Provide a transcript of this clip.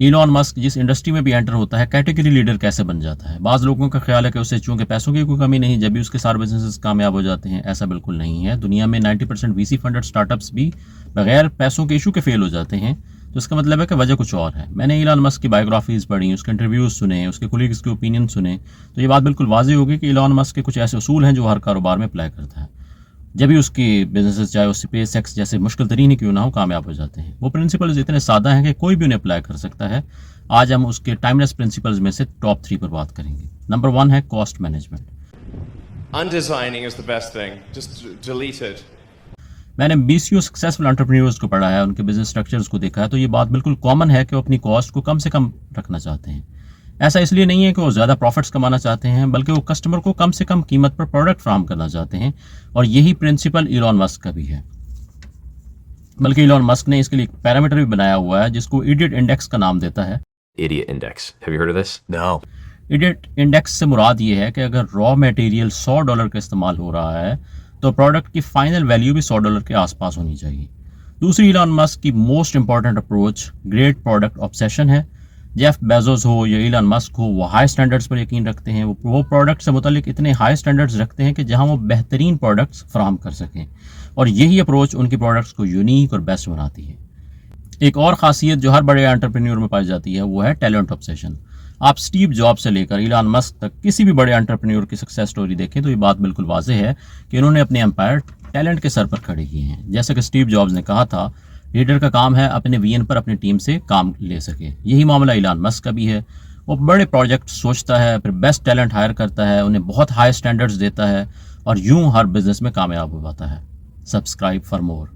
Elon Musk जिस industry में भी एंटर होता है कैटेगरी लीडर कैसे बन जाता है। बाज़ लोगों का ख्याल है कि उसे चूंकि पैसों की कोई कमी नहीं, जब भी उसके सारे बिजनेसेस कामयाब हो जाते हैं। ऐसा बिल्कुल नहीं है। दुनिया में 90% वीसी फंडेड स्टार्टअप्स भी बगैर पैसों के इशू के फेल हो जाते हैं। तो इसका मतलब है कि वजह कुछ और है। मैंने इलॉन मस्क की बायोग्राफीज पढ़ी, उसके इंटरव्यूज सुने, उसके कोलीग्स के ओपिनियन सुने, तो ये बात बिल्कुल वाज़ेह होगी कि इलॉन मस्क के कुछ ऐसे उसूल हैं जो हर कारोबार में अप्लाई करता है। जब भी उसकी बिजनेसेस चाहे वो स्पेस एक्स जैसे मुश्किल तरीन ही क्यों ना हो कामयाब हो जाते हैं। वो प्रिंसिपल्स इतने सादा हैं कि कोई भी उन्हें अप्लाई कर सकता है। आज हम उसके टाइमलेस प्रिंसिपल्स में से टॉप 3 पर बात करेंगे। नंबर 1 है cost management. Undesigning is the best thing. Just delete it. मैंने 20 सक्सेसफुल एंटरप्रेन्योर्स को पढ़ा है, उनके बिजनेस स्ट्रक्चर्स को देखा है, तो ये बात बिल्कुल कॉमन है कि वो अपनी कॉस्ट को कम से कम रखना चाहते हैं। ऐसा इसलिए नहीं है कि वो ज़्यादा प्रॉफिट्स कमाना चाहते हैं, बल्कि वो कस्टमर को कम से कम कीमत पर प्रोडक्ट फ्राहम करना चाहते हैं। और यही प्रिंसिपल इलॉन मस्क का भी है। बल्कि इलॉन मस्क ने इसके लिए एक पैरामीटर भी बनाया हुआ है जिसको इडियट इंडेक्स का नाम देता है। Idiot Index. Have you heard of this? No. Idiot index से मुराद ये है कि अगर रॉ मटेरियल $100 का इस्तेमाल हो रहा है तो प्रोडक्ट की फाइनल वैल्यू भी $100 के आसपास होनी चाहिए। दूसरी इलॉन मस्क की most important approach great product obsession है। जेफ बेजोस हो या इलॉन मस्क हो, वो हाई स्टैंडर्ड्स पर यकीन रखते हैं। वो प्रोडक्ट से मुतालिक इतने हाई स्टैंडर्ड्स रखते हैं कि जहां वो बेहतरीन प्रोडक्ट्स फराहम कर सकें, और यही अप्रोच उनकी प्रोडक्ट्स को यूनिक और बेस्ट बनाती है। एक और खासियत जो हर बड़े एंटरप्रेन्योर में पाई जाती है वो है टैलेंट ऑब्सेशन। आप स्टीव जॉब से लेकर इलॉन मस्क तक किसी भी बड़े एंटरप्रेन्योर की सक्सेस स्टोरी देखें तो ये बात बिल्कुल वाज़ेह है कि इन्होंने अपने एम्पायर टैलेंट के सर पर खड़े किए हैं। जैसा कि स्टीव जॉब्स ने कहा था, लीडर का काम है अपने विजन पर अपनी टीम से काम ले सके। यही मामला इलॉन मस्क का भी है। वो बड़े प्रोजेक्ट सोचता है, फिर बेस्ट टैलेंट हायर करता है, उन्हें बहुत हाई स्टैंडर्ड्स देता है और यूं हर बिजनेस में कामयाब हो पाता है। Subscribe for more.